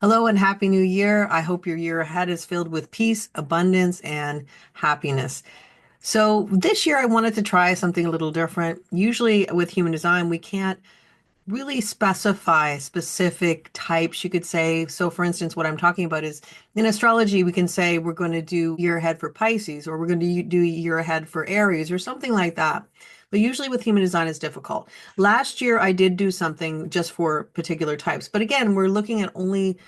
Hello and happy new year. I hope your year ahead is filled with peace, abundance, and happiness. So, this year I wanted to try something a little different. Usually with human design, we can't really specify specific types, you could say. So, for instance, what I'm talking about is in astrology, we can say we're going to do year ahead for Pisces, or we're going to do year ahead for Aries, or something like that. But usually with human design, it's difficult. Last year, I did do something just for particular types. But again, we're looking at only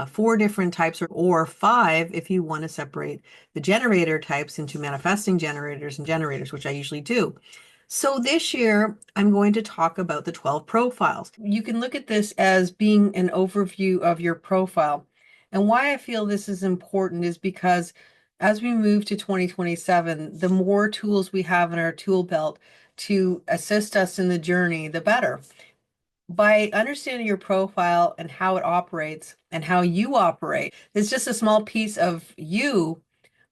four different types, or five if you want to separate the generator types into manifesting generators and generators, which I usually do. So this year, I'm going to talk about the 12 profiles. You can look at this as being an overview of your profile. And why I feel this is important is because as we move to 2027, the more tools we have in our tool belt to assist us in the journey, the better. By understanding your profile and how it operates and how you operate, it's just a small piece of you,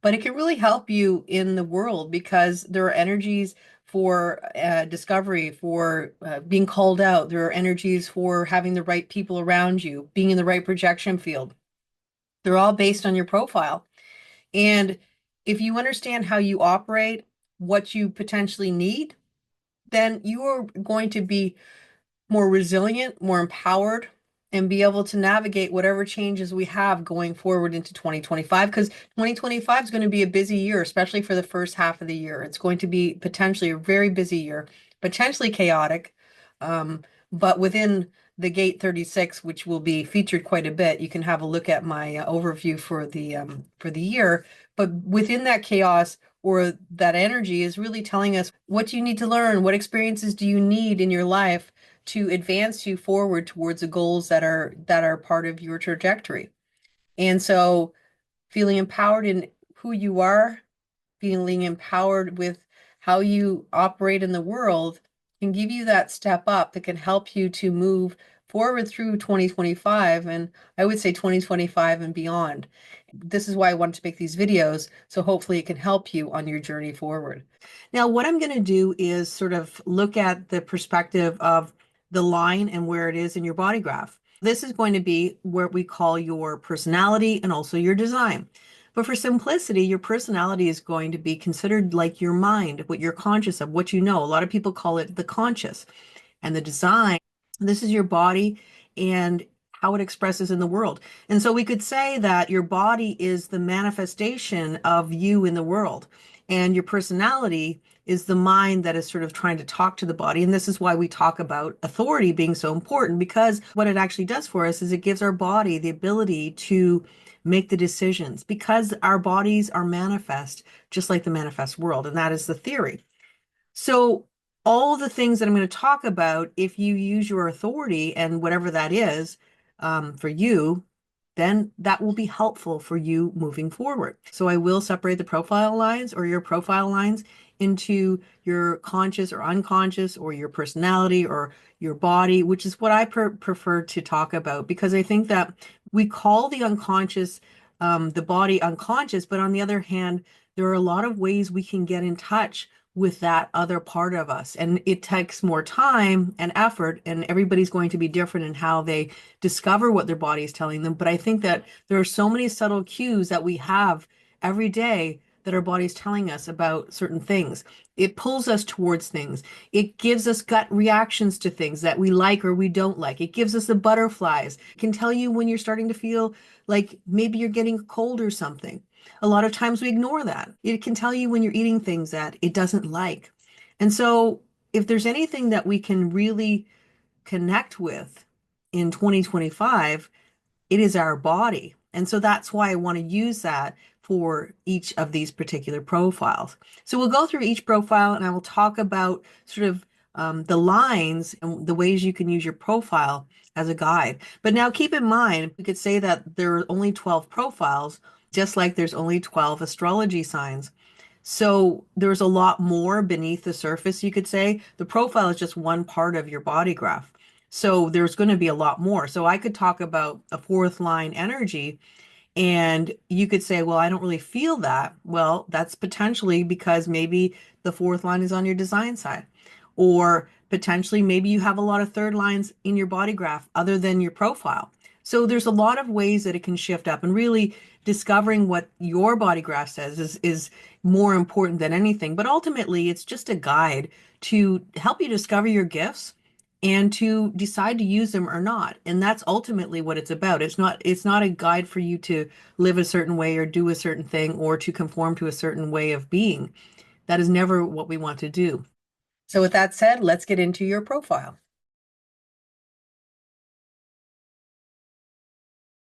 but it can really help you in the world because there are energies for discovery, for being called out. There are energies for having the right people around you, being in the right projection field. They're all based on your profile. And if you understand how you operate, what you potentially need, then you are going to be more resilient, more empowered, and be able to navigate whatever changes we have going forward into 2025. Because 2025 is going to be a busy year, especially for the first half of the year. It's going to be potentially a very busy year, potentially chaotic. But within the Gate 36, which will be featured quite a bit, you can have a look at my overview for the year. But within that chaos, or that energy is really telling us what you need to learn, what experiences do you need in your life to advance you forward towards the goals that are part of your trajectory. And so feeling empowered in who you are, feeling empowered with how you operate in the world can give you that step up that can help you to move forward through 2025, and I would say 2025 and beyond. This is why I wanted to make these videos, so hopefully it can help you on your journey forward. Now, what I'm going to do is sort of look at the perspective of the line and where it is in your body graph. This is going to be where we call your personality and also your design. But for simplicity, your personality is going to be considered like your mind, what you're conscious of, what you know. A lot of people call it the conscious. And the design, this is your body and how it expresses in the world. And so we could say that your body is the manifestation of you in the world, and your personality is the mind that is sort of trying to talk to the body. And this is why we talk about authority being so important, because what it actually does for us is it gives our body the ability to make the decisions, because our bodies are manifest, just like the manifest world. And that is the theory. So all the things that I'm going to talk about, if you use your authority and whatever that is for you, then that will be helpful for you moving forward. So I will separate the profile lines, or your profile lines, into your conscious or unconscious, or your personality or your body, which is what I prefer to talk about, because I think that we call the unconscious, the body unconscious, but on the other hand, there are a lot of ways we can get in touch with that other part of us. And it takes more time and effort, and everybody's going to be different in how they discover what their body is telling them. But I think that there are so many subtle cues that we have every day that our body's telling us about certain things. It pulls us towards things. It gives us gut reactions to things that we like or we don't like. It gives us the butterflies. It can tell you when you're starting to feel like maybe you're getting a cold or something. A lot of times we ignore that. It can tell you when you're eating things that it doesn't like. And so if there's anything that we can really connect with in 2025, it is our body. And so that's why I want to use that for each of these particular profiles. So we'll go through each profile and I will talk about sort of the lines and the ways you can use your profile as a guide. But now keep in mind, we could say that there are only 12 profiles, just like there's only 12 astrology signs. So there's a lot more beneath the surface, you could say. The profile is just one part of your body graph. So there's going to be a lot more. So I could talk about a fourth line energy, and you could say, well, I don't really feel that. Well, that's potentially because maybe the fourth line is on your design side. Or potentially maybe you have a lot of third lines in your body graph other than your profile. So there's a lot of ways that it can shift up, and really discovering what your body graph says is more important than anything. But ultimately, it's just a guide to help you discover your gifts and to decide to use them or not. And that's ultimately what it's about. It's not a guide for you to live a certain way or do a certain thing or to conform to a certain way of being. That is never what we want to do. So with that said, let's get into your profile.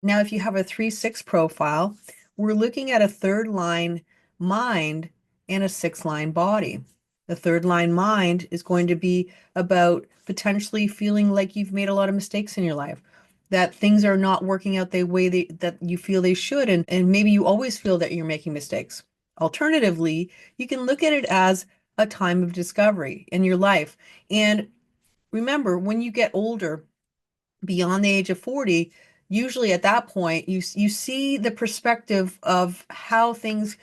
Now, if you have a 3-6 profile, we're looking at a third line mind and a 6-line body. The third line mind is going to be about potentially feeling like you've made a lot of mistakes in your life, that things are not working out the way that you feel they should, and maybe you always feel that you're making mistakes. Alternatively, you can look at it as a time of discovery in your life. And remember, when you get older, beyond the age of 40, usually at that point you see the perspective of how things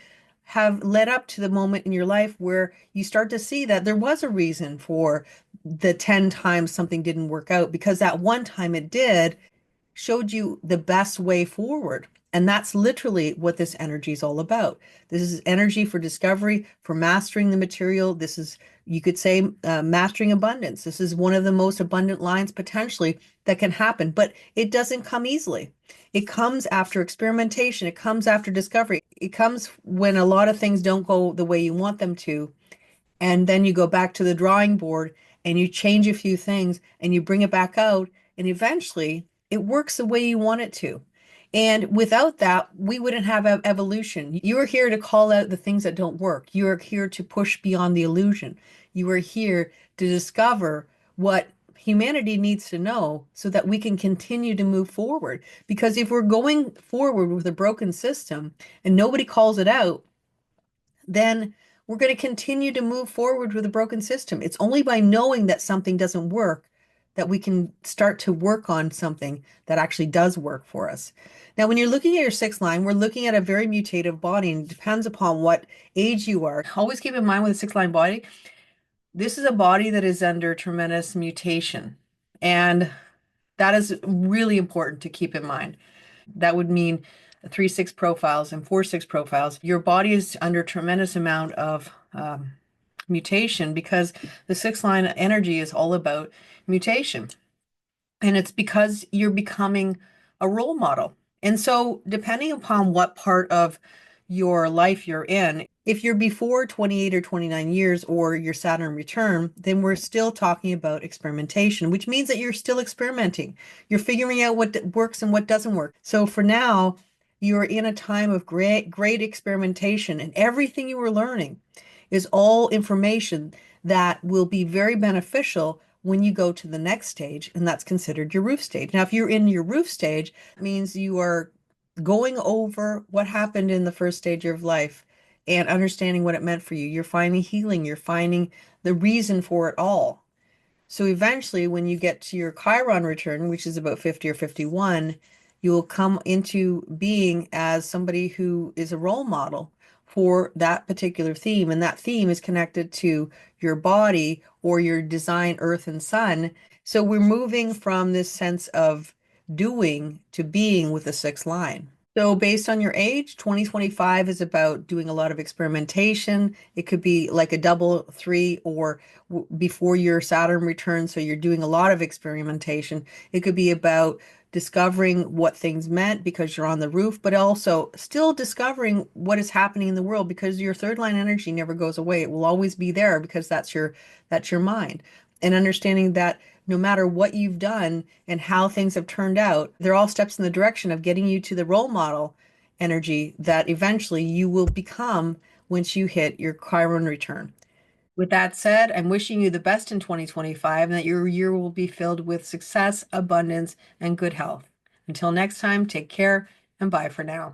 have led up to the moment in your life where you start to see that there was a reason for the 10 times something didn't work out, because that one time it did showed you the best way forward. And that's literally what this energy is all about. This is energy for discovery, for mastering the material. This is, you could say, mastering abundance. This is one of the most abundant lines potentially that can happen, but it doesn't come easily. It comes after experimentation. It comes after discovery. It comes when a lot of things don't go the way you want them to. And then you go back to the drawing board and you change a few things and you bring it back out, and eventually it works the way you want it to. And without that, we wouldn't have evolution. You are here to call out the things that don't work. You are here to push beyond the illusion. You are here to discover what humanity needs to know so that we can continue to move forward. Because if we're going forward with a broken system and nobody calls it out, then we're going to continue to move forward with a broken system. It's only by knowing that something doesn't work that we can start to work on something that actually does work for us. Now, when you're looking at your 6th line, we're looking at a very mutative body, and it depends upon what age you are. Always keep in mind with a 6th line body, this is a body that is under tremendous mutation. And that is really important to keep in mind. That would mean 3-6 profiles and 4-6 profiles. Your body is under tremendous amount of mutation, because the 6th line energy is all about mutation. And it's because you're becoming a role model. And so, depending upon what part of your life you're in, if you're before 28 or 29 years or your Saturn return, then we're still talking about experimentation, which means that you're still experimenting. You're figuring out what works and what doesn't work. So for now, you're in a time of great experimentation, and everything you were learning is all information that will be very beneficial when you go to the next stage, and that's considered your roof stage. Now, if you're in your roof stage, it means you are going over what happened in the first stage of life and understanding what it meant for you. You're finding healing, you're finding the reason for it all. So eventually, when you get to your Chiron return, which is about 50 or 51, you will come into being as somebody who is a role model for that particular theme. And that theme is connected to your body or your design, earth and sun. So we're moving from this sense of doing to being with the 6th line. So based on your age, 2025 is about doing a lot of experimentation. It could be like a double 3 or before your Saturn return. So you're doing a lot of experimentation. It could be about discovering what things meant because you're on the roof, but also still discovering what is happening in the world, because your 3rd line energy never goes away. It will always be there because that's your mind. And understanding that no matter what you've done and how things have turned out, they're all steps in the direction of getting you to the role model energy that eventually you will become once you hit your Chiron return. With that said, I'm wishing you the best in 2025 and that your year will be filled with success, abundance, and good health. Until next time, take care and bye for now.